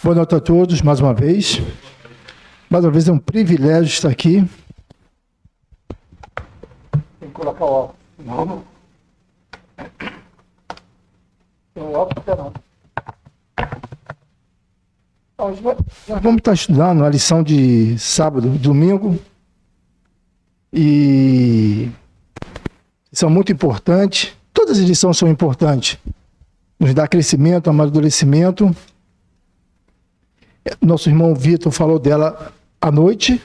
Boa noite a todos, mais uma vez. Mais uma vez é um privilégio estar aqui. Tem que colocar o óculos. Não. Tem o óculos não. Nós vamos estar estudando a lição de sábado, domingo. E são muito importantes. Todas as lições são importantes. Nos dá crescimento, amadurecimento. Nosso irmão Vitor falou dela à noite,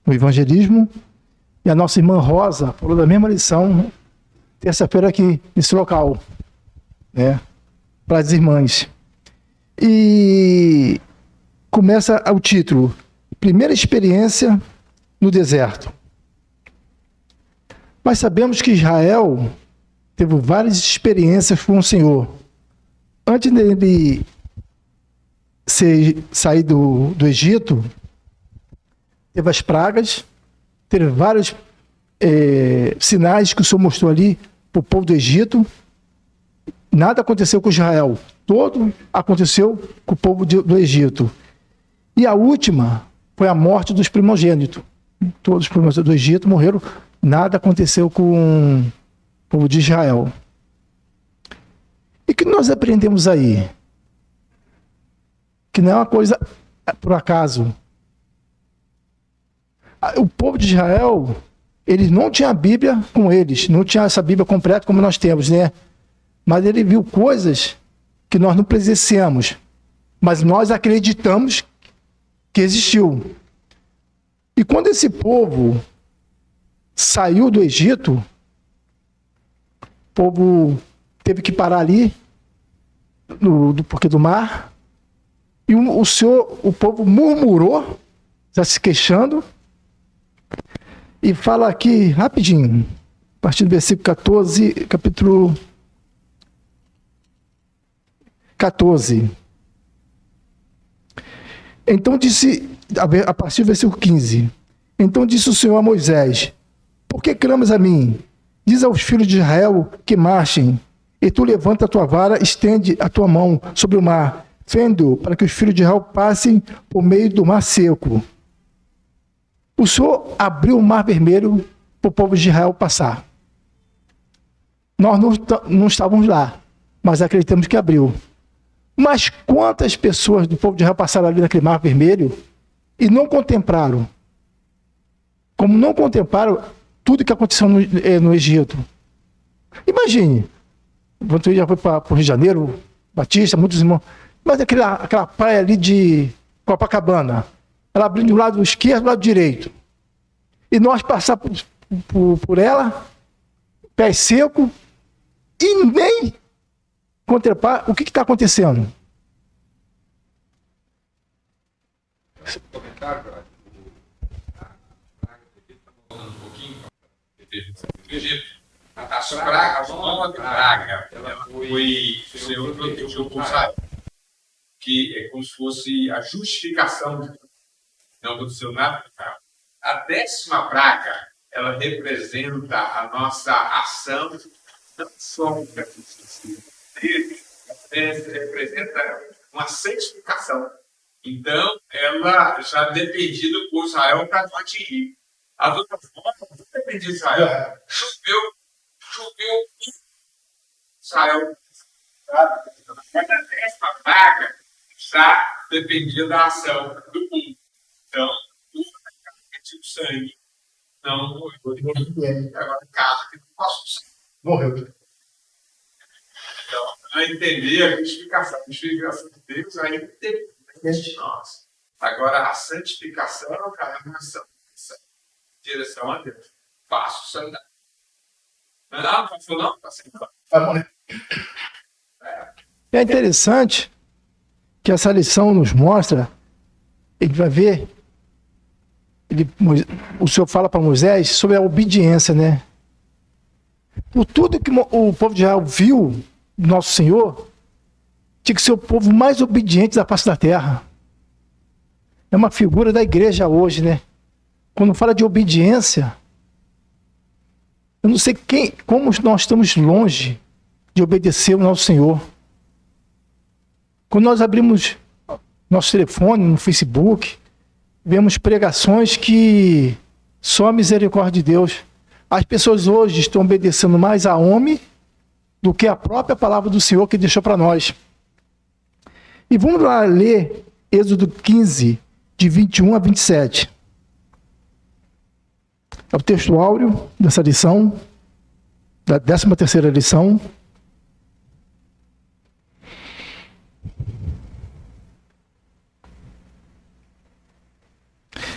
no evangelismo. E a nossa irmã Rosa falou da mesma lição, terça-feira aqui, nesse local, né? Para as irmãs. E começa o título, Primeira Experiência no Deserto. Mas sabemos que Israel teve várias experiências com o Senhor. Antes dele sair do Egito, teve as pragas, teve vários sinais que o Senhor mostrou ali para o povo do Egito. Nada aconteceu com Israel, todo aconteceu com o povo do Egito. E a última foi a morte dos primogênitos. Todos os primogênitos do Egito morreram, nada aconteceu com o povo de Israel. E o que nós aprendemos aí? Que não é uma coisa por acaso. O povo de Israel, eles não tinham a Bíblia com eles, não tinha essa Bíblia completa como nós temos, né? Mas ele viu coisas que nós não presenciamos, mas nós acreditamos que existiu. E quando esse povo saiu do Egito, o povo teve que parar ali, porque do mar. E o povo murmurou, já se queixando, e fala aqui, rapidinho, a partir do versículo 14, capítulo 14. Então disse, a partir do versículo 15, então disse o Senhor a Moisés, por que clamas a mim? Diz aos filhos de Israel que marchem, e tu levanta a tua vara, estende a tua mão sobre o mar, fende-o para que os filhos de Israel passem por meio do mar seco. O Senhor abriu o mar vermelho para o povo de Israel passar. Nós não estávamos lá, mas acreditamos que abriu. Mas quantas pessoas do povo de Israel passaram ali naquele mar vermelho e não contemplaram? Como não contemplaram tudo que aconteceu no Egito. Imagine, você já foi para o Rio de Janeiro, Batista, muitos irmãos. Mas aquela praia ali de Copacabana, ela abrindo do lado esquerdo e do lado direito. E nós passar por ela, pé seco, e nem contemplar o que está acontecendo. A praga, a praga, ela foi, o Senhor protegeu o Israel, que é como se fosse a justificação, não aconteceu nada. A 10ª praga, ela representa a nossa ação, não só representa uma santificação. Então, ela já dependia do povo de Israel para não atingir. As outras formas não dependia de Israel. Choveu Israel. Mas a 10ª praga já dependia da ação do povo. Então, tudo o sangue não morreu. Agora, casa que não passou sangue. Morreu. Então, a entender a justificação de Deus, aí não tem de nós. Agora, a santificação é uma ação. Direção a Deus. Passo o sangue. Não passou não? Está sendo. É interessante que essa lição nos mostra, ele vai ver, o Senhor fala para Moisés sobre a obediência, né? Por tudo que o povo de Israel viu do nosso Senhor, tinha que ser o povo mais obediente da face da terra. É uma figura da igreja hoje, né? Quando fala de obediência, eu não sei como nós estamos longe de obedecer o nosso Senhor. Quando nós abrimos nosso telefone, no Facebook, vemos pregações que só a misericórdia de Deus. As pessoas hoje estão obedecendo mais a homem do que a própria palavra do Senhor que deixou para nós. E vamos lá ler Êxodo 15, de 21 a 27. É o texto áureo dessa lição, da 13ª lição.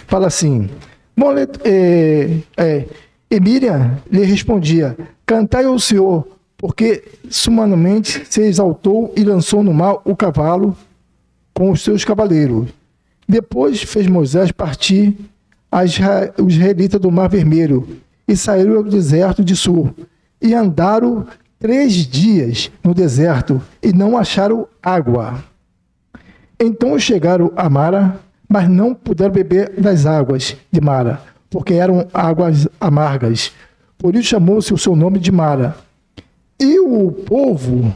Fala assim, e Miriam lhe respondia, cantai ao Senhor, porque sumanamente se exaltou e lançou no mar o cavalo com os seus cavaleiros. Depois fez Moisés partir os israelitas do Mar Vermelho e saíram ao deserto de Sur e andaram 3 dias no deserto e não acharam água. Então chegaram a Mara, mas não puderam beber das águas de Mara, porque eram águas amargas. Por isso chamou-se o seu nome de Mara. E o povo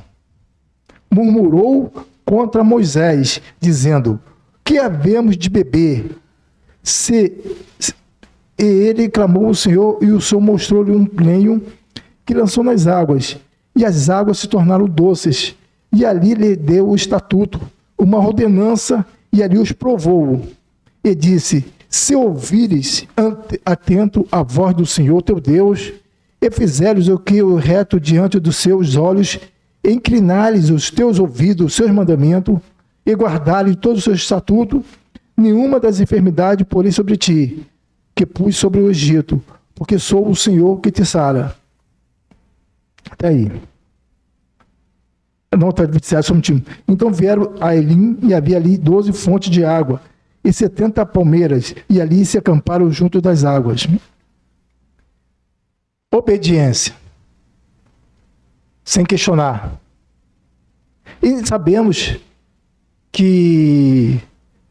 murmurou contra Moisés, dizendo, que havemos de beber? E ele clamou ao Senhor, e o Senhor mostrou-lhe um lenho que lançou nas águas, e as águas se tornaram doces. E ali lhe deu o estatuto, uma ordenança, e ali os provou. E disse, se ouvires atento a voz do Senhor teu Deus, e fizeres o que é reto diante dos seus olhos, e inclinares os teus ouvidos, os seus mandamentos, e guardares todos os seus estatutos, nenhuma das enfermidades porei sobre ti, que pus sobre o Egito, porque sou o Senhor que te sara. Até aí. Não, está 27, só um time. Então vieram a Elim, e havia ali 12 fontes de água, e 70 palmeiras, e ali se acamparam junto das águas. Obediência. Sem questionar. E sabemos que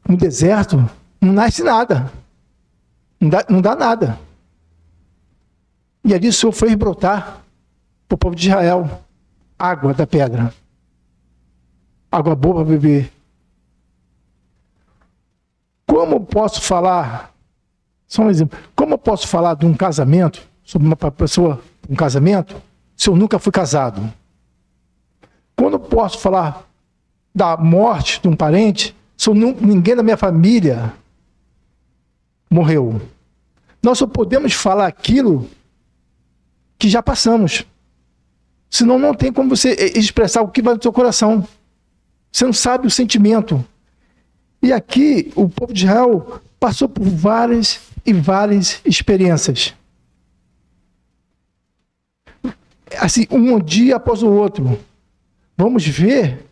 no deserto não nasce nada. Não dá nada. E ali o Senhor fez brotar para o povo de Israel água da pedra. Água boa para beber. Como posso falar, só um exemplo, como eu posso falar de um casamento, sobre uma pessoa, um casamento, se eu nunca fui casado? Quando eu posso falar da morte de um parente, se ninguém da minha família morreu? Nós só podemos falar aquilo que já passamos. Senão não tem como você expressar o que vai no seu coração. Você não sabe o sentimento. E aqui, o povo de Israel passou por várias e várias experiências. Assim, um dia após o outro. Vamos ver,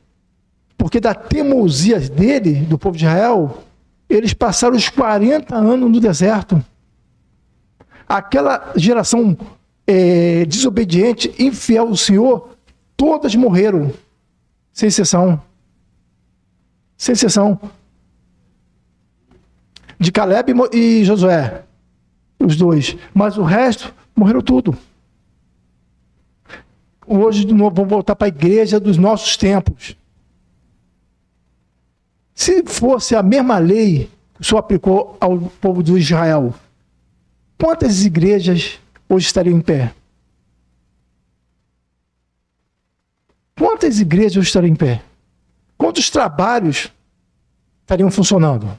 porque da teimosia dele, do povo de Israel, eles passaram os 40 anos no deserto. Aquela geração desobediente, infiel ao Senhor, todas morreram, sem exceção. Sem exceção. De Caleb e Josué, os dois. Mas o resto, morreram tudo. Hoje, de novo, vamos voltar para a igreja dos nossos tempos. Se fosse a mesma lei que o Senhor aplicou ao povo de Israel, quantas igrejas hoje estariam em pé? Quantas igrejas hoje estariam em pé? Quantos trabalhos estariam funcionando?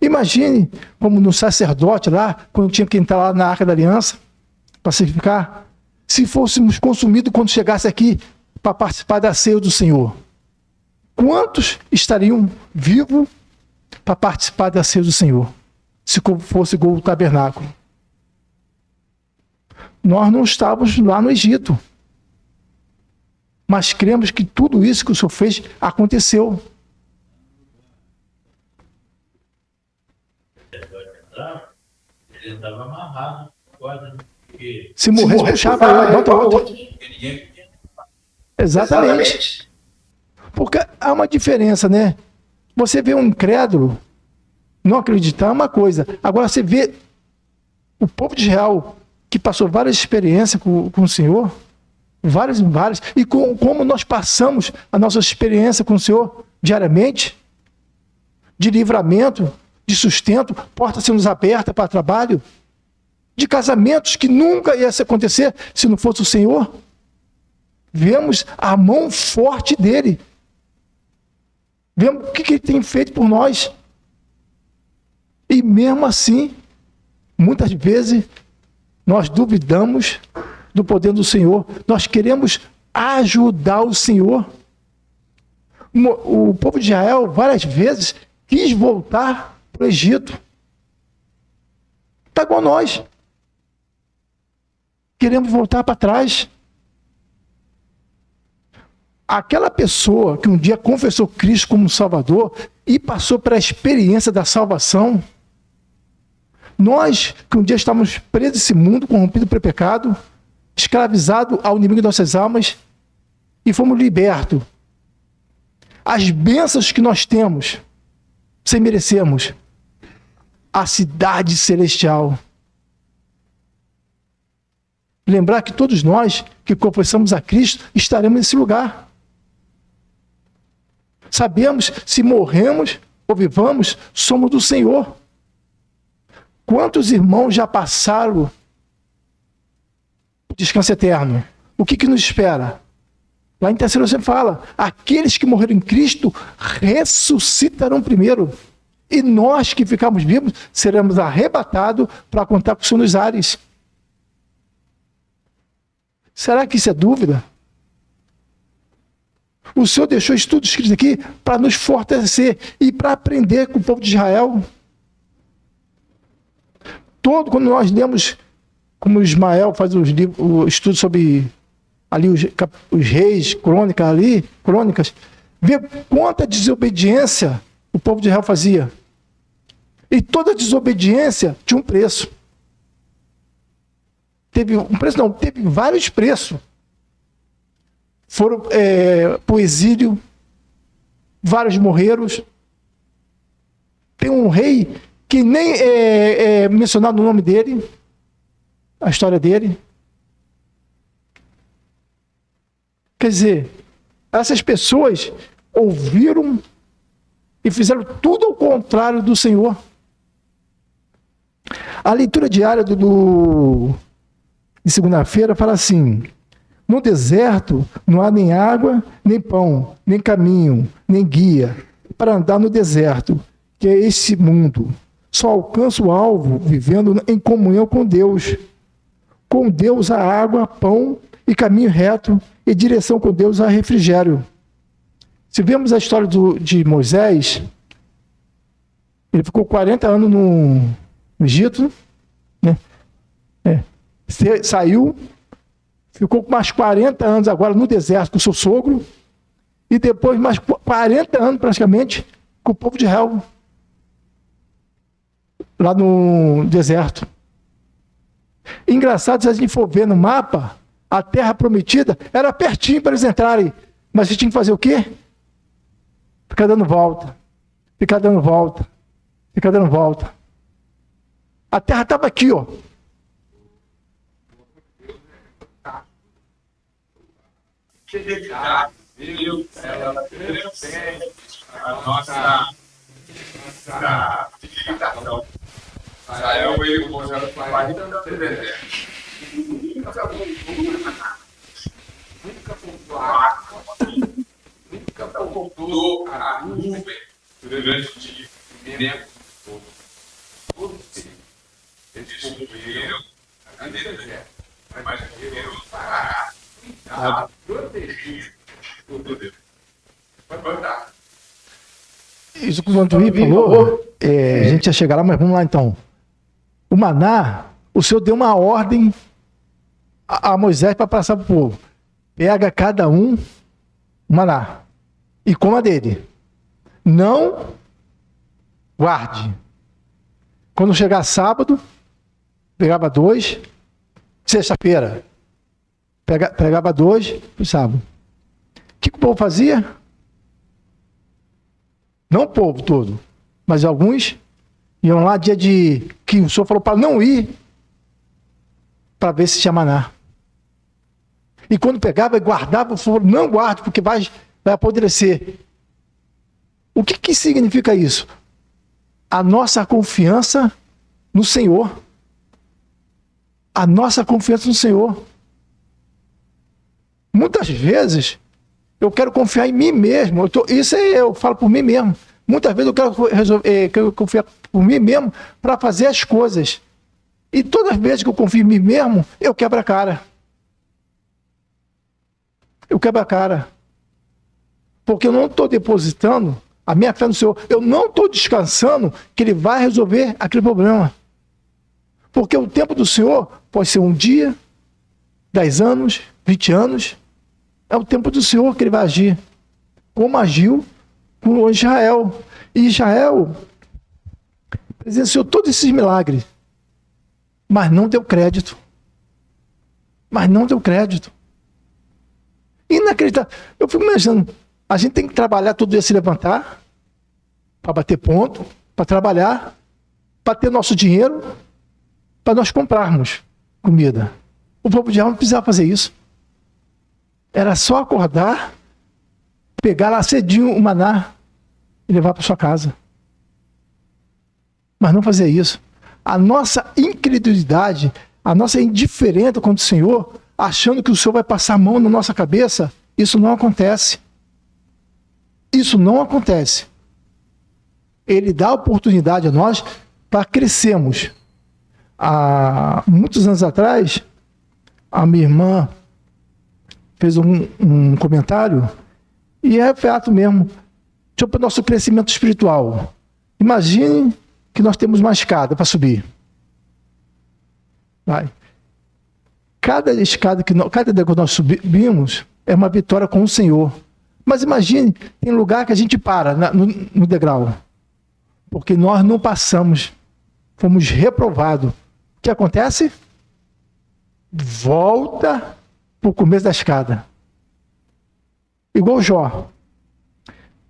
Imagine como no sacerdote lá, quando tinha que entrar lá na Arca da Aliança, para sacrificar, se fôssemos consumidos quando chegasse aqui para participar da ceia do Senhor. Quantos estariam vivos para participar da ceia do Senhor, se fosse igual o tabernáculo? Nós não estávamos lá no Egito, mas cremos que tudo isso que o Senhor fez aconteceu. Ele estava amarrado, quase. Se morresse, puxava ele, bota outro. Exatamente. Porque há uma diferença, né? Você vê um incrédulo não acreditar é uma coisa. Agora você vê o povo de Israel que passou várias experiências com o Senhor, várias, e como nós passamos a nossa experiência com o Senhor diariamente, de livramento, de sustento, portas sendo abertas para trabalho, de casamentos que nunca ia acontecer se não fosse o Senhor. Vemos a mão forte dele. Vemos o que ele tem feito por nós. E mesmo assim, muitas vezes, nós duvidamos do poder do Senhor. Nós queremos ajudar o Senhor. O povo de Israel, várias vezes, quis voltar para o Egito. Está igual nós. Queremos voltar para trás. Aquela pessoa que um dia confessou Cristo como Salvador e passou pela experiência da salvação, nós que um dia estávamos presos nesse mundo, corrompidos pelo pecado, escravizados ao inimigo de nossas almas, e fomos libertos. As bênçãos que nós temos, sem merecermos, a cidade celestial. Lembrar que todos nós que confessamos a Cristo estaremos nesse lugar. Sabemos, se morremos ou vivamos, somos do Senhor. Quantos irmãos já passaram o descanso eterno? O que nos espera? Lá em Tessalonicenses fala, aqueles que morreram em Cristo ressuscitarão primeiro. E nós que ficamos vivos seremos arrebatados para contar com o Senhor nos ares. Será que isso é dúvida? O Senhor deixou isso tudo escrito aqui para nos fortalecer e para aprender com o povo de Israel. Quando nós lemos, como Ismael faz o estudo sobre ali os reis, crônicas, vê quanta desobediência o povo de Israel fazia. E toda desobediência tinha um preço. Teve vários preços. Foram para o exílio, vários morreram. Tem um rei que nem é mencionado o nome dele, a história dele. Quer dizer, essas pessoas ouviram e fizeram tudo ao contrário do Senhor. A leitura diária de segunda-feira fala assim: no deserto não há nem água, nem pão, nem caminho, nem guia para andar no deserto, que é esse mundo. Só alcança o alvo vivendo em comunhão com Deus. Com Deus há água, pão e caminho reto, e direção com Deus há refrigério. Se vemos a história de Moisés, ele ficou 40 anos no Egito, né? Saiu, ficou mais 40 anos agora no deserto com o seu sogro, e depois mais 40 anos praticamente com o povo de Israel, lá no deserto. Engraçado, se a gente for ver no mapa, a terra prometida era pertinho para eles entrarem, mas eles tinham que fazer o quê? Ficar dando volta, ficar dando volta, ficar dando volta. A terra estava aqui, ó. A nossa limitação. Israel, ele conjunto com 40 anos no deserto. Nunca voltou a nuvem durante o dia. Todos eles cumpriram a deserto, mas viveram parado, protegido por Deus. Pode contar. Isso que o Antônio falou, a gente ia chegar lá, mas vamos lá então. O maná, o Senhor deu uma ordem a Moisés para passar para o povo. Pega cada um maná e coma dele. Não guarde. Quando chegar sábado, pegava 2, sexta-feira, pegava 2 para sábado. O que o povo fazia? Não o povo todo, mas alguns iam lá dia que o Senhor falou para não ir, para ver se tinha maná. E quando pegava e guardava, falou, não guarde, porque vai apodrecer. O que significa isso? a nossa confiança no Senhor. A nossa confiança no Senhor. Muitas vezes, eu quero confiar em mim mesmo. Eu falo por mim mesmo. Muitas vezes eu quero confiar por mim mesmo para fazer as coisas. E todas as vezes que eu confio em mim mesmo, eu quebro a cara. Eu quebro a cara. Porque eu não estou depositando a minha fé no Senhor. Eu não estou descansando que Ele vai resolver aquele problema. Porque o tempo do Senhor pode ser um dia, 10 anos, 20 anos. É o tempo do Senhor que Ele vai agir. Como agiu com Israel. E Israel presenciou todos esses milagres. Mas não deu crédito. Mas não deu crédito. Inacreditável. Eu fico imaginando, a gente tem que trabalhar todo dia, se levantar, para bater ponto, para trabalhar, para ter nosso dinheiro, para nós comprarmos comida. O povo de Israel não precisava fazer isso. Era só acordar, pegar lá cedinho o maná e levar para sua casa. Mas não fazia isso. A nossa incredulidade, a nossa indiferença contra o Senhor, achando que o Senhor vai passar a mão na nossa cabeça, isso não acontece. Isso não acontece. Ele dá oportunidade a nós para crescermos. Há muitos anos atrás, a minha irmã fez um comentário, e é fato mesmo, sobre o nosso crescimento espiritual. Imagine que nós temos uma escada para subir. Vai. Cada escada cada degrau que nós subimos é uma vitória com o Senhor. Mas imagine, tem lugar que a gente para no degrau. Porque nós não passamos, fomos reprovados. O que acontece? Volta para o começo da escada. Igual Jó.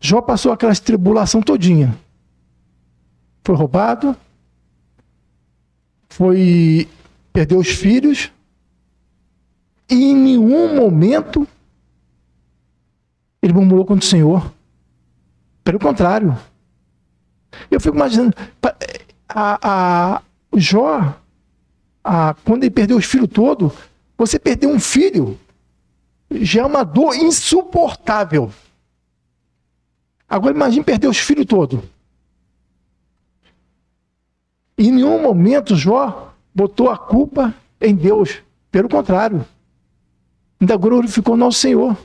Jó passou aquela tribulação todinha. Foi roubado, perdeu os filhos, e em nenhum momento ele murmurou contra o Senhor. Pelo contrário. Eu fico imaginando, o Jó, quando ele perdeu os filhos todos, você perder um filho já é uma dor insuportável. Agora imagine perder os filhos todos. Em nenhum momento Jó botou a culpa em Deus. Pelo contrário. Ainda glorificou o nosso Senhor.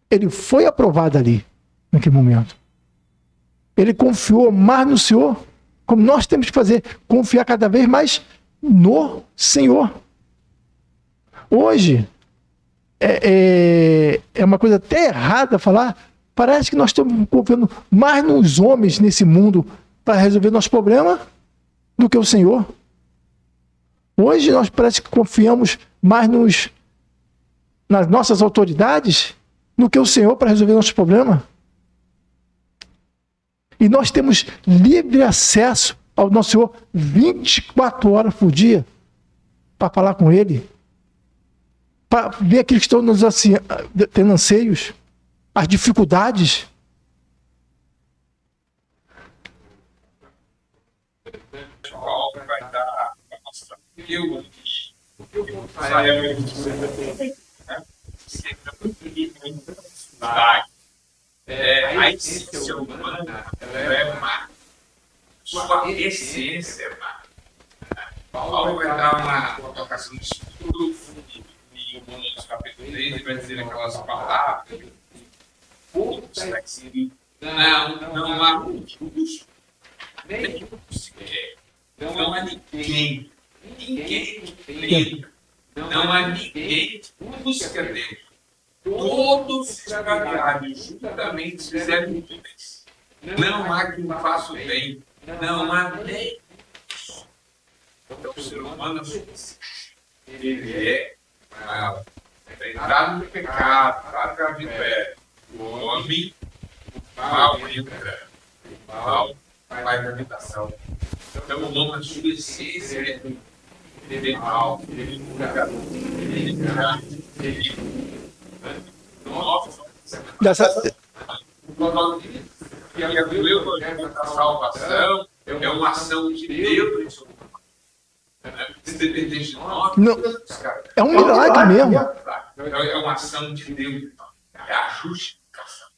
Ele foi aprovado ali, naquele momento. Ele confiou mais no Senhor, como nós temos que fazer, confiar cada vez mais no Senhor. Hoje, é uma coisa até errada falar, parece que nós estamos confiando mais nos homens nesse mundo para resolver nosso problema do que o Senhor. Hoje nós parece que confiamos mais nas nossas autoridades do que o Senhor para resolver nosso problema. E nós temos livre acesso ao nosso Senhor 24 horas por dia para falar com Ele, para ver aqueles que estão nos tendo anseios, as dificuldades. Paulo vai dar para mostrar o que o Israel é muito a essência humana é má. Sua essência é má. Paulo vai dar uma colocação de estudo em Romanos capítulo 3, ele vai dizer aquelas palavras. Não há justo, nem sequer. Não há ninguém que não há ninguém que busca Deus. Todos os trabalhados juntamente fizeram inúteis. Não há quem faça o bem. Não há nem. Então, o ser humano, ele é entrado no pecado, entrado no adultério. O homem, o mal entra. O mal vai na habitação. Então, o homem, a sua essência é mal, ele Dessa... E o evangelho da salvação é uma ação de Deus. Independente de nós. Não, é um milagre mesmo. É uma ação de Deus. É a justificação.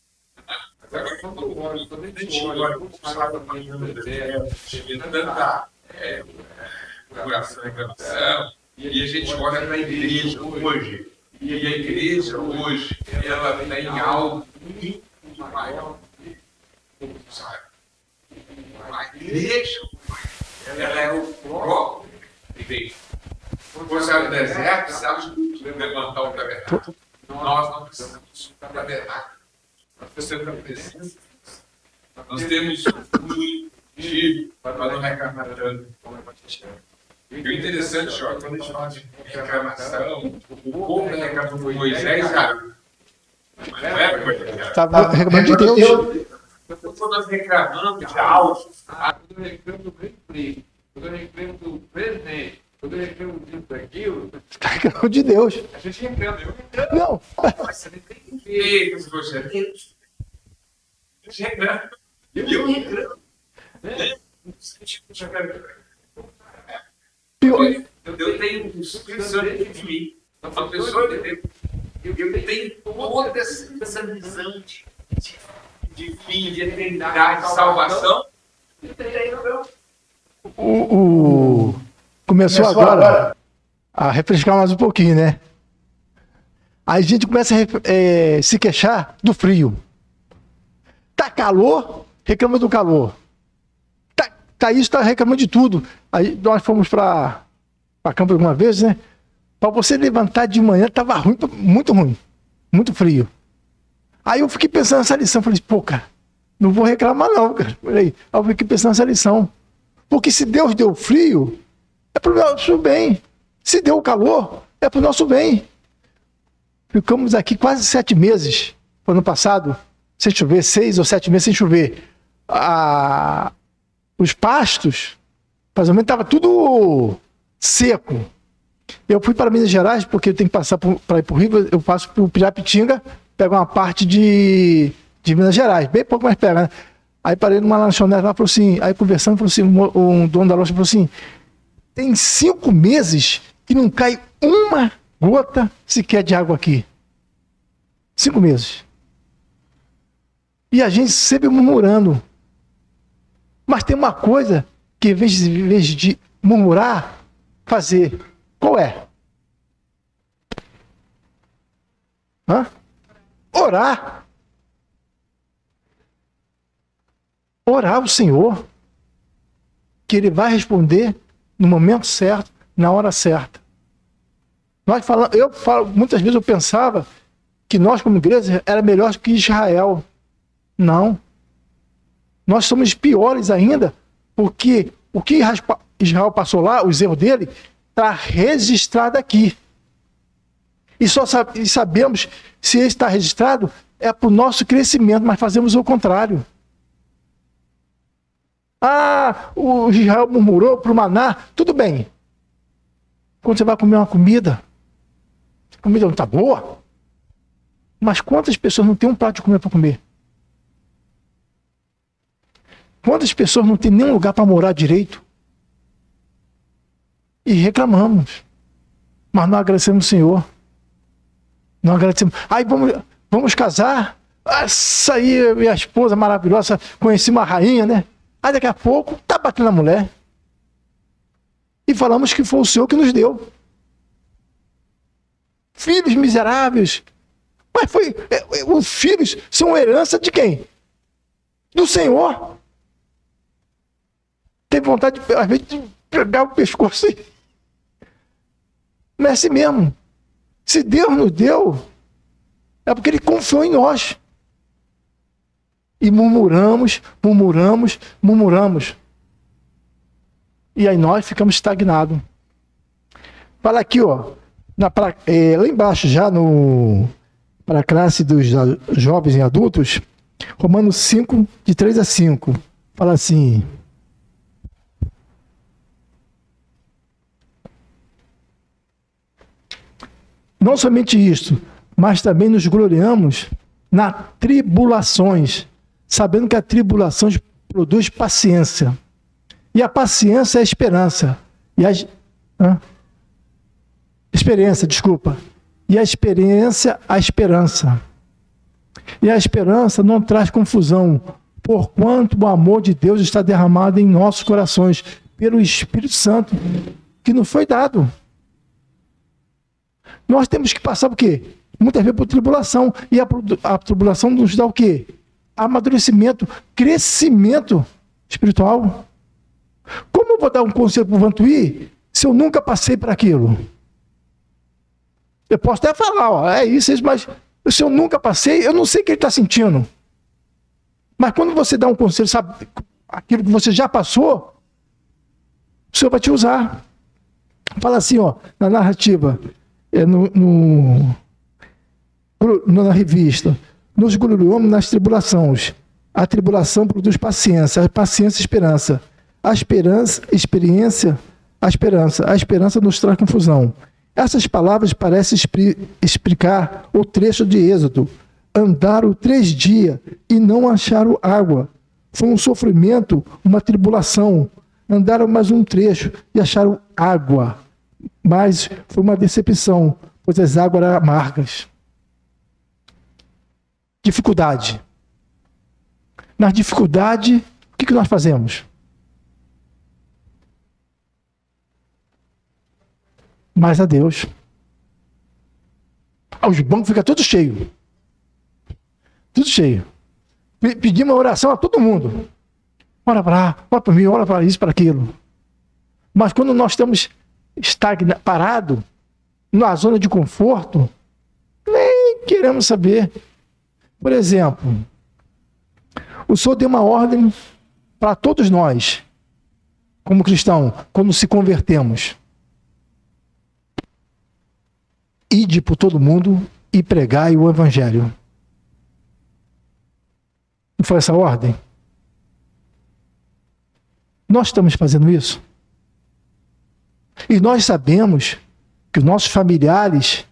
Agora, quando a gente olha tanta coração e reclamação, e a gente olha para a igreja hoje, e a igreja hoje, ela tem algo muito maior. Sabe? A igreja, ela é o próprio Deus. Quando você no deserto, precisamos levantar o tabernáculo. Nós não precisamos do tabernáculo. Nós precisamos da presença de Deus. Nós temos muito motivo para não reclamar tanto como a gente chama. E o interessante, Jorge, quando a gente fala de reclamação, o povo reclamou com Moisés, cara. Não era coisa de Deus. Estava reclamando de Deus. Quando nós reclamamos de algo, Quando eu reclamo do emprego, quando eu reclamo do presente, quando eu reclamo disso, daquilo, Está reclamando de Deus. a gente reclama. Eu reclamo. Não. mas você não tem que ver que você é Deus. Você reclama. Eu reclamo. Pior. Eu tenho um Espírito Santo dentro de mim. Uma pessoa de Deus. Eu tenho toda essa visão de fim, de eternidade, de salvação. Começou agora a refrescar mais um pouquinho, né? Aí a gente começa a se queixar do frio. Tá calor, reclama do calor. Tá isso, tá reclamando de tudo. Aí nós fomos para campo alguma vez, né? Para você levantar de manhã, tava ruim, muito ruim. Muito frio. Aí eu fiquei pensando nessa lição. Falei, pô, cara, não vou reclamar não, cara. Aí eu fiquei pensando nessa lição. Porque se Deus deu frio, é para o nosso bem. Se deu calor, é para o nosso bem. Ficamos aqui quase 7 meses, ano passado, sem chover, 6 ou 7 meses sem chover. Os pastos, mais ou menos, estava tudo seco. Eu fui para Minas Gerais, porque eu tenho que passar para ir para o Rio, eu passo para o Pirapitinga, pego uma parte de Minas Gerais, bem pouco mais pega, né? Aí parei numa lanchonete lá, falou assim, aí conversando, falou assim, um dono da loja falou assim, tem 5 meses que não cai uma gota sequer de água aqui. 5 meses. E a gente sempre murmurando. Mas tem uma coisa que, em vez de murmurar, fazer. Qual é? Orar. Orar ao Senhor, que Ele vai responder no momento certo, na hora certa. Muitas vezes eu pensava que nós, como igreja, era melhor que Israel. Não. Nós somos piores ainda, porque o que Israel passou lá, os erros dele, está registrado aqui. E sabemos, se ele está registrado, é para o nosso crescimento, mas fazemos o contrário. O Israel murmurou para o maná, tudo bem. Quando você vai comer uma comida, a comida não está boa, mas quantas pessoas não têm um prato de comer para comer? Quantas pessoas não têm nem lugar para morar direito? E reclamamos, mas não agradecemos o Senhor. Não agradecemos. Aí vamos casar. Essa aí é minha esposa maravilhosa, conheci uma rainha, né? Aí daqui a pouco tá batendo a mulher. E falamos que foi o Senhor que nos deu. Filhos miseráveis. Mas os filhos são herança de quem? Do Senhor. Teve vontade, às vezes, de pegar o pescoço e... Mas é assim mesmo. Se Deus nos deu, é porque Ele confiou em nós. E murmuramos. E aí nós ficamos estagnados. Fala aqui, ó. Lá embaixo, já para a classe dos jovens e adultos, Romanos 5, de 3 a 5. Fala assim... Não somente isto, mas também nos gloriamos nas tribulações, sabendo que a tribulação produz paciência. E a paciência é a esperança. E experiência, desculpa. E a experiência, a esperança. E a esperança não traz confusão, porquanto o amor de Deus está derramado em nossos corações pelo Espírito Santo, que nos foi dado. Nós temos que passar por quê? Muitas vezes por tribulação. E a tribulação nos dá o quê? Amadurecimento, crescimento espiritual. Como eu vou dar um conselho para o Vantuí se eu nunca passei por aquilo? Eu posso até falar, ó, é isso, mas se eu nunca passei, eu não sei o que ele está sentindo. Mas quando você dá um conselho, sabe, aquilo que você já passou, o Senhor vai te usar. Fala assim, ó, na narrativa, na revista, nos gloriamos nas tribulações. A tribulação produz paciência, a paciência, esperança. A esperança nos traz confusão. Essas palavras parecem explicar o trecho de Êxodo. Andaram 3 dias e não acharam água. Foi um sofrimento, uma tribulação. Andaram mais um trecho e acharam água. Mas foi uma decepção, pois as águas eram amargas. Dificuldade. Na dificuldade, o que nós fazemos? Mais a Deus. Os bancos ficam todos cheios. Tudo cheio. Pedimos uma oração a todo mundo. Ora para lá, ora para mim, ora para isso, para aquilo. Mas quando nós estamos parados, na zona de conforto, nem queremos saber. Por exemplo, o Senhor deu uma ordem para todos nós, como cristãos, quando se convertemos. Ide por todo mundo e pregai o Evangelho. Não foi essa a ordem? Nós estamos fazendo isso. E nós sabemos que os nossos familiares,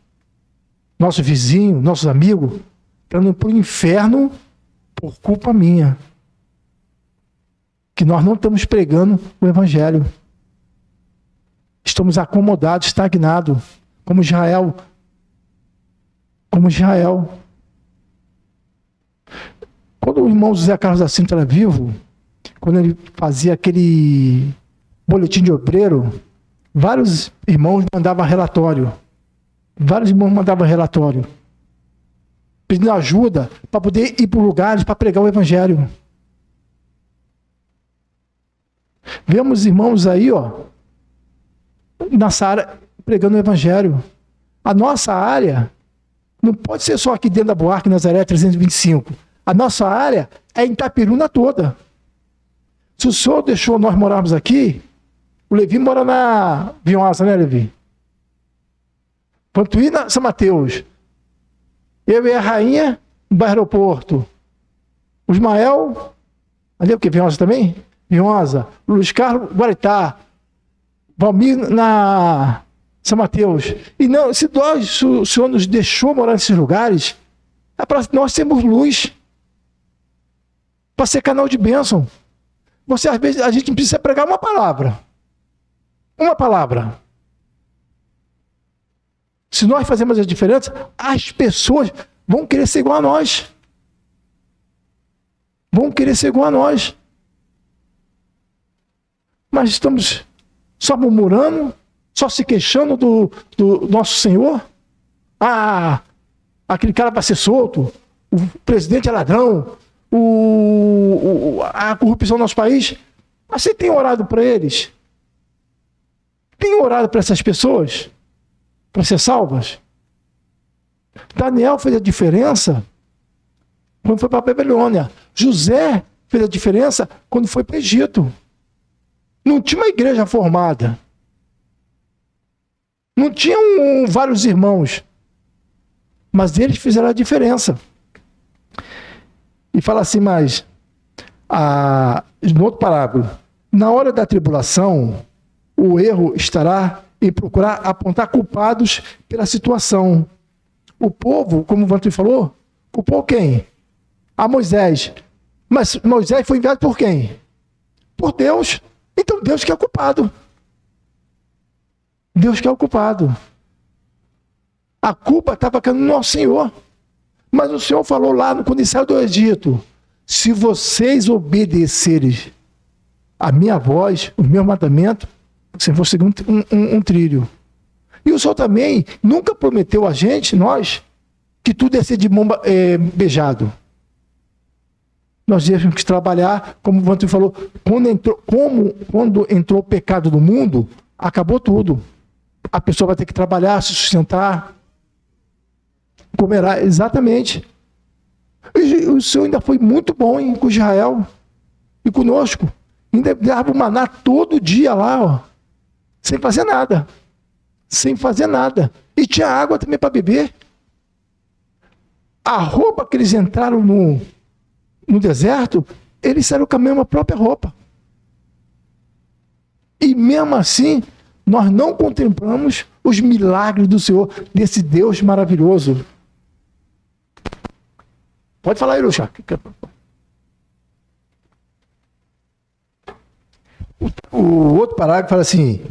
nossos vizinhos, nossos amigos, estão indo para o inferno por culpa minha. Que nós não estamos pregando o Evangelho. Estamos acomodados, estagnados, como Israel. Como Israel. Quando o irmão José Carlos da Cinta era vivo, quando ele fazia aquele boletim de obreiro, vários irmãos mandavam relatório. Pedindo ajuda para poder ir para lugares para pregar o Evangelho. Vemos irmãos aí, ó, nessa área pregando o Evangelho. A nossa área não pode ser só aqui dentro da Buarque, Nazaré 325. A nossa área é em Itapiruna toda. Se o Senhor deixou nós morarmos aqui, o Levi mora na Vionça, né, Levi? Vantuí, na São Mateus. Eu e a Rainha, no bairro Aeroporto. O Ismael, ali é o que? Vionça também? Vionça. Luiz Carlos, Guaritá. Valmir, na São Mateus. E não, se o Senhor nos deixou morar nesses lugares, é para nós sermos luz. Para ser canal de bênção. Você, às vezes, a gente precisa pregar uma palavra. Uma palavra. Se nós fazemos a diferença, as pessoas vão querer ser igual a nós. Mas estamos só murmurando, só se queixando do nosso Senhor. Ah, aquele cara vai ser solto, o presidente é ladrão, a corrupção no nosso país. Mas você tem orado para eles? Tem orado para essas pessoas? Para ser salvas? Daniel fez a diferença quando foi para a Babilônia. José fez a diferença quando foi para o Egito. Não tinha uma igreja formada. Não tinham vários irmãos. Mas eles fizeram a diferença. E fala assim mais, no outro parágrafo, na hora da tribulação, o erro estará em procurar apontar culpados pela situação. O povo, como o Vantuí falou, culpou quem? A Moisés. Mas Moisés foi enviado por quem? Por Deus. Então Deus que é o culpado. Deus que é o culpado. A culpa estava caindo no nosso Senhor. Mas o Senhor falou lá quando ele saiu do Egito: se vocês obedecerem a minha voz, o meu mandamento, vocês vão seguir um trilho. E o Senhor também nunca prometeu a gente, nós, que tudo ia ser de mão beijado. Nós temos que trabalhar, como o Vantuí falou, quando entrou o pecado no mundo, acabou tudo. A pessoa vai ter que trabalhar, se sustentar, comerá, exatamente. E o Senhor ainda foi muito bom com Israel e conosco. Ainda dava o maná todo dia lá, ó, sem fazer nada. Sem fazer nada. E tinha água também para beber. A roupa que eles entraram no deserto, eles saíram com a mesma própria roupa. E mesmo assim, nós não contemplamos os milagres do Senhor, desse Deus maravilhoso. Pode falar aí, Luxa. O outro parágrafo fala assim: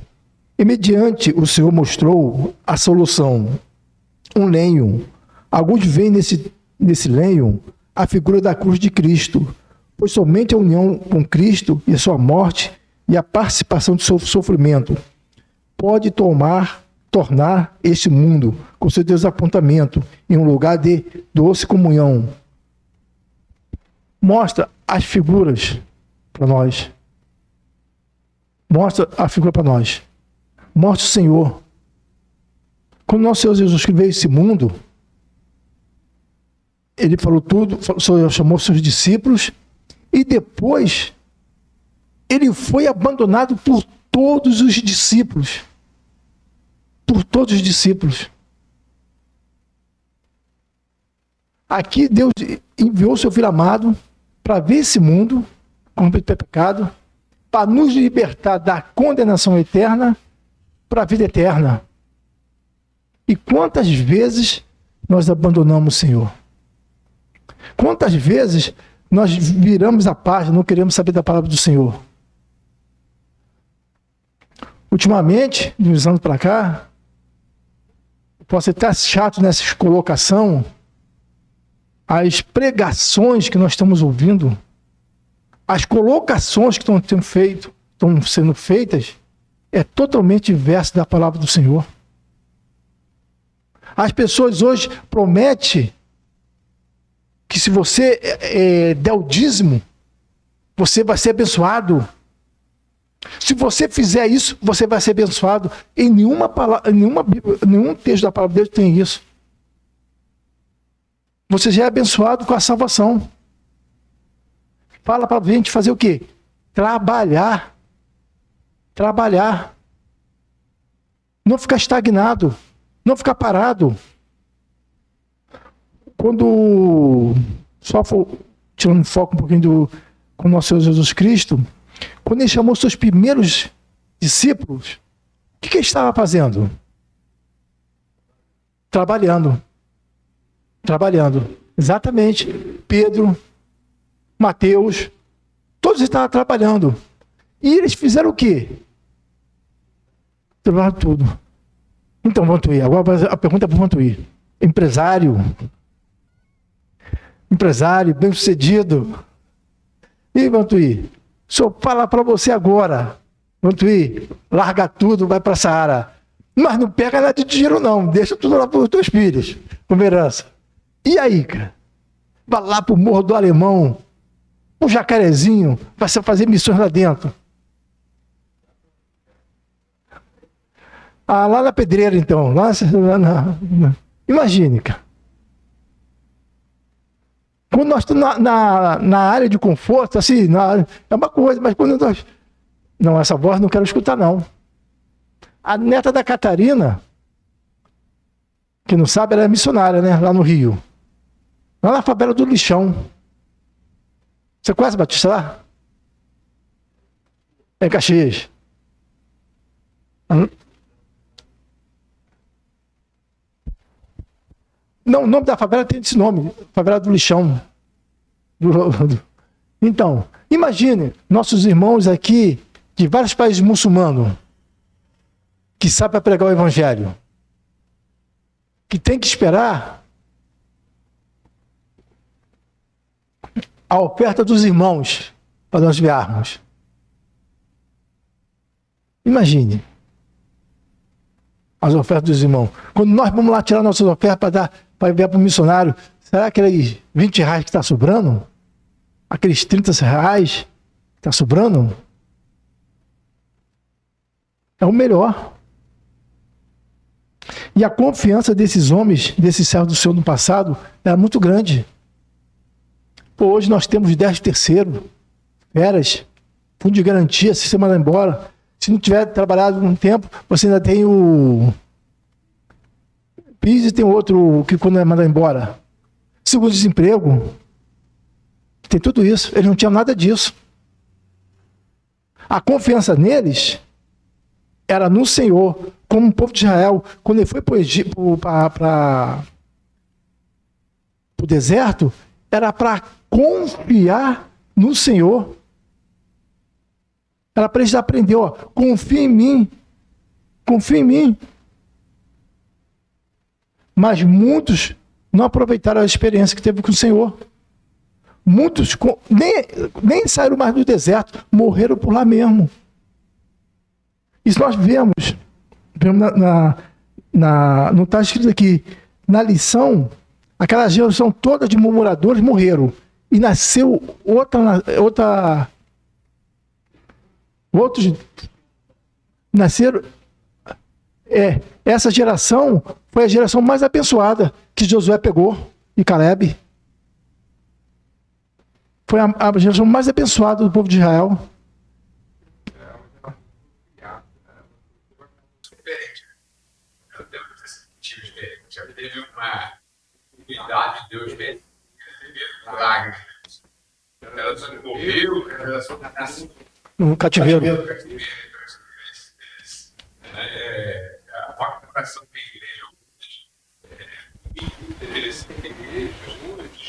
e mediante o Senhor mostrou a solução, um lenho. Alguns veem nesse lenho a figura da cruz de Cristo, pois somente a união com Cristo e a sua morte e a participação do seu sofrimento pode tornar este mundo, com seu desapontamento, em um lugar de doce comunhão. Mostra as figuras para nós. Mostra a figura para nós. Mostra o Senhor. Quando nosso Senhor Jesus veio a esse mundo, ele falou tudo, chamou seus discípulos, e depois ele foi abandonado por todos os discípulos. Por todos os discípulos. Aqui Deus enviou seu Filho amado para ver esse mundo corrompido pelo pecado, para nos libertar da condenação eterna para a vida eterna. E quantas vezes nós abandonamos o Senhor? Quantas vezes nós viramos a página, não queremos saber da palavra do Senhor? Ultimamente, de uns anos para cá, posso estar chato nessa colocação, as pregações que nós estamos ouvindo, as colocações que estão sendo feitas, é totalmente diverso da palavra do Senhor. As pessoas hoje prometem que se você der o dízimo, você vai ser abençoado. Se você fizer isso, você vai ser abençoado. Em nenhum texto da palavra de Deus tem isso. Você já é abençoado com a salvação. Fala para a gente fazer o quê? Trabalhar. Trabalhar. Não ficar estagnado. Não ficar parado. Só tirando foco um pouquinho com o nosso Senhor Jesus Cristo, quando ele chamou seus primeiros discípulos, o que ele estava fazendo? Trabalhando. Exatamente. Pedro, Mateus, todos estavam trabalhando. E eles fizeram o quê? Trabalharam tudo. Então, Vantuí, agora a pergunta é para o Vantuí. Empresário, bem-sucedido. E, Vantuí, o senhor fala para você agora, Vantuí, larga tudo, vai para a Saara. Mas não pega nada de dinheiro não, deixa tudo lá para os teus filhos, como herança. E aí, cara? Vai lá para o Morro do Alemão, um Jacarezinho, vai fazer missões lá dentro. Ah, lá na Pedreira, então. Imagine, cara. Quando nós estamos na área de conforto, assim, é uma coisa, mas quando nós... Não, essa voz não quero escutar, não. A neta da Catarina, que não sabe, ela é missionária, né? Lá no Rio. Lá na favela do Lixão. Você conhece Batista lá? É Caxias. Não, o nome da favela tem esse nome. Favela do Lixão. Então, imagine nossos irmãos aqui de vários países muçulmanos que sabem pregar o evangelho, que tem que esperar a oferta dos irmãos para nós enviarmos. Imagine as ofertas dos irmãos. Quando nós vamos lá tirar nossas ofertas para enviar para o missionário, será que aqueles 20 reais que está sobrando? Aqueles 30 reais que está sobrando? É o melhor. E a confiança desses homens, desses servos do Senhor no passado, era muito grande. Pô, hoje nós temos 10º, férias, fundo de garantia, se você mandar embora. Se não tiver trabalhado um tempo, você ainda tem o PIS e tem outro que quando é mandar embora. Seguro-desemprego. Tem tudo isso. Eles não tinham nada disso. A neles era no Senhor, como o povo de Israel, quando ele foi para o deserto, era para confiar no Senhor. Era para eles aprender, ó, confia em mim. Confia em mim. Mas muitos não aproveitaram a experiência que teve com o Senhor. Muitos nem saíram mais do deserto, morreram por lá mesmo. Isso nós vemos não está escrito aqui, na lição, aquela geração toda de murmuradores morreram. E nasceu outros nasceram. Essa geração foi a geração mais abençoada que Josué pegou e Caleb. Foi a geração mais abençoada do povo de Israel. Já teve uma cuidado de Deus mesmo. Milagre. Ela só morreu, ela só nasceu No cativeiro. A participação da igreja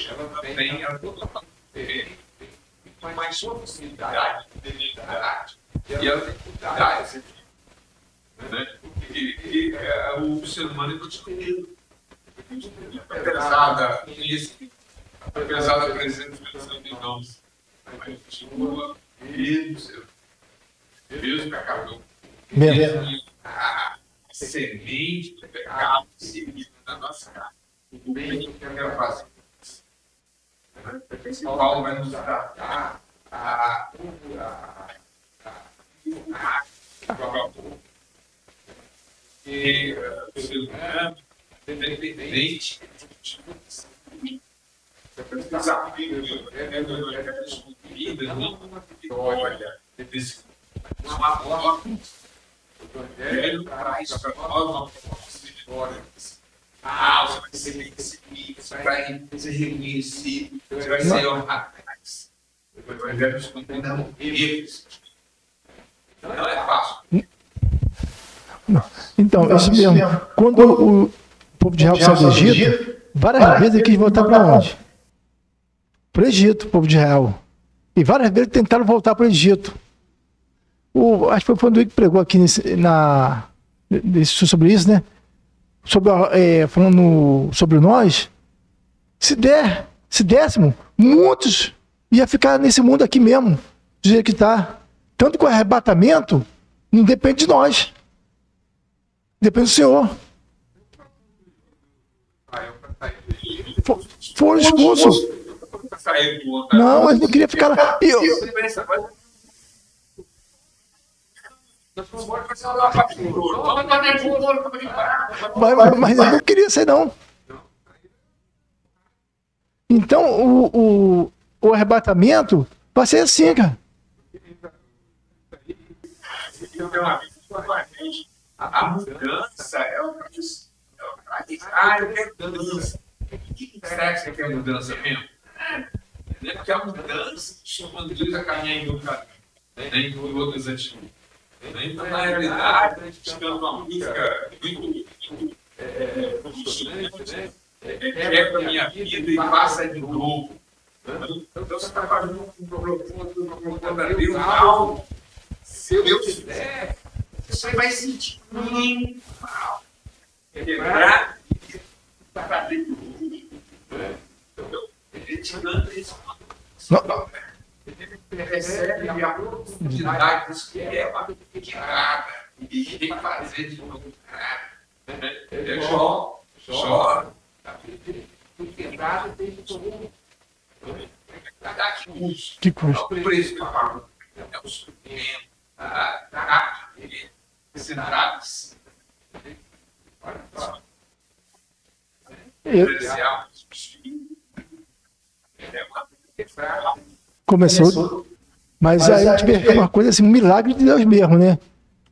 ela também mais sua possibilidade de liberdade e ela tem cuidado, porque o ser humano é muito escolhido. Apesar da presença do Espírito em nós, mas continua Deus pecador. A semente do pecado seguida na nossa casa. O bem que eu quero fazer. Paulo vai nos dar e o ser humano independente desafio escolhida, não uma vitória, uma forma. O Evangelho traz para nós uma proposta de vitória. Você vai ser recebido, você vai ser reconhecido, você vai ser honrado. O Evangelho nos condena a morrer. Não é fácil. Então, isso mesmo. Quando o povo de Israel saiu do Egito, várias vezes ele quis voltar para onde? Para o Egito, o povo de Israel. E várias vezes tentaram voltar para o Egito. Acho que foi o Fanduí que pregou aqui sobre isso, né? Falando sobre nós. Se dessemos, muitos ia ficar nesse mundo aqui mesmo, do jeito que está. Tanto que o arrebatamento não depende de nós. Depende do Senhor. Foram expulsos. Não, eles não queriam ficar lá. Mas eu não queria ser, não. Então, o arrebatamento vai ser assim, cara. A mudança é o que eu quero mudança. O que será que você quer mudança mesmo? Porque a mudança conduz a caminhar em outro caminho, nem por outras atitudes. Então, na realidade, a gente canta uma música muito quebra a minha vida e passa de novo. Então você está fazendo um propósito algo. Se Deus quiser, você vai sentir muito mal. Quebrar para dentro. Ele te dando isso. Ele recebe a profundidade dos que é uma quebrada e refazer de novo. Eu choro. Que custo? O preço que eu pago é o sofrimento, esse nariz. Começou. Mas aí a gente vê uma coisa assim, um milagre de Deus mesmo, né?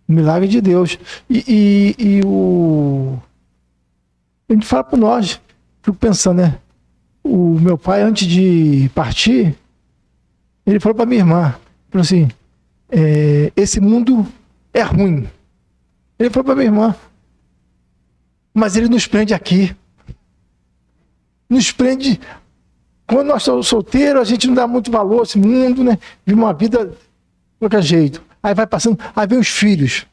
Um milagre de Deus. E a gente fala por nós, fico pensando, né? O meu pai, antes de partir, ele falou para minha irmã, falou assim, esse mundo é ruim. Ele falou para minha irmã, mas ele nos prende aqui. Nos prende. Quando nós estamos solteiros, a gente não dá muito valor a esse mundo, né? Vive uma vida de qualquer jeito. Aí vai passando, aí vem os filhos.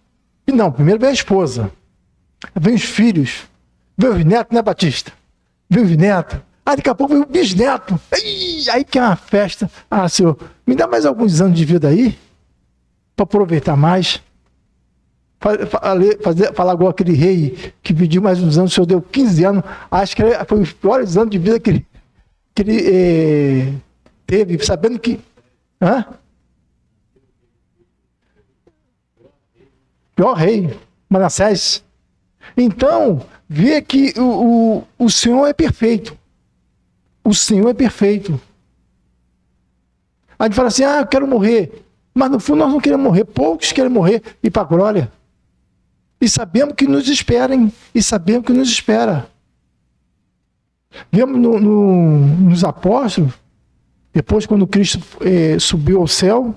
E não, primeiro vem a esposa. Aí vem os filhos. Vem os netos, né, Batista? Vem os netos. Aí daqui a pouco vem o bisneto. Aí que é uma festa. Ah, Senhor, me dá mais alguns anos de vida aí, para aproveitar mais. Falar igual aquele rei que pediu mais uns anos, o Senhor deu 15 anos. Acho que foi os piores anos de vida que ele teve, sabendo que... Pior rei, Manassés. Então, vê que o Senhor é perfeito. O Senhor é perfeito. A gente fala assim, eu quero morrer. Mas no fundo nós não queremos morrer. Poucos querem morrer e ir para a glória. E sabemos que nos esperem. E sabemos que nos espera. Vemos nos apóstolos, depois quando Cristo subiu ao céu,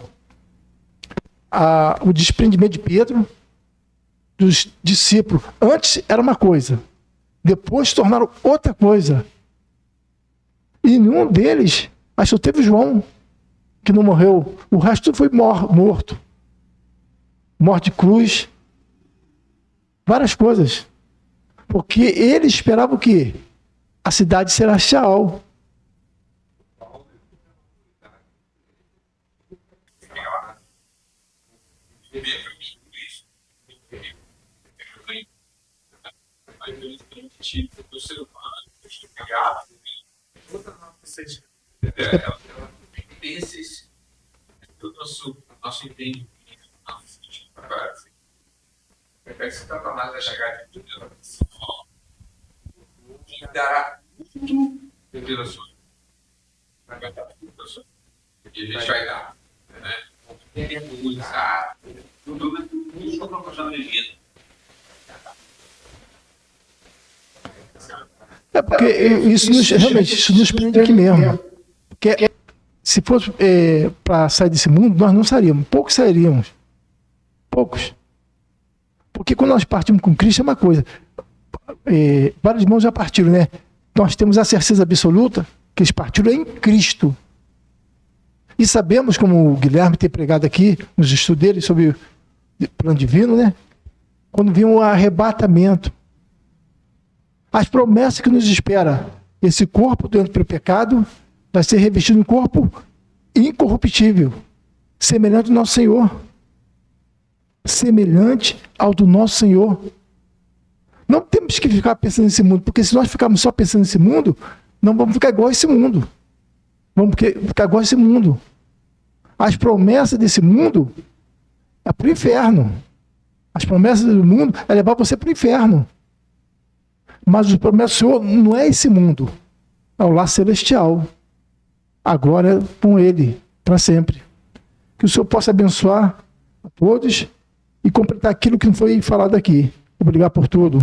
o desprendimento de Pedro, dos discípulos. Antes era uma coisa, depois se tornaram outra coisa. E nenhum deles, acho que só teve João, que não morreu. O resto tudo foi morto. Morte de cruz. Várias coisas. Porque ele esperava o quê? A cidade celestial. Nosso entendimento, você está tomando a chegada de Deus. Que dará tudo pela sua. Vai dar tudo pela sua. E a gente vai dar. Usar tudo que eu proporcionando de vida. Porque realmente isso nos prende aqui mesmo. Porque se fosse para sair desse mundo, nós não sairíamos. Poucos sairíamos. Poucos. Porque quando nós partimos com Cristo é uma coisa. Vários irmãos já partiram, né? Nós temos a certeza absoluta que eles partiram em Cristo. E sabemos, como o Guilherme tem pregado aqui nos estudos dele sobre o plano divino, né? Quando vem o arrebatamento, as promessas que nos espera, esse corpo doente pelo pecado vai ser revestido em um corpo incorruptível, semelhante ao nosso Senhor. Semelhante ao do nosso Senhor. Não temos que ficar pensando nesse mundo, porque se nós ficarmos só pensando nesse mundo, não vamos ficar igual a esse mundo. Vamos ficar igual a esse mundo. As promessas desse mundo é para o inferno. As promessas do mundo é levar você para o inferno. Mas as promessas do Senhor não é esse mundo. É o lar celestial. A glória com Ele, para sempre. Que o Senhor possa abençoar a todos e completar aquilo que não foi falado aqui. Obrigado por tudo.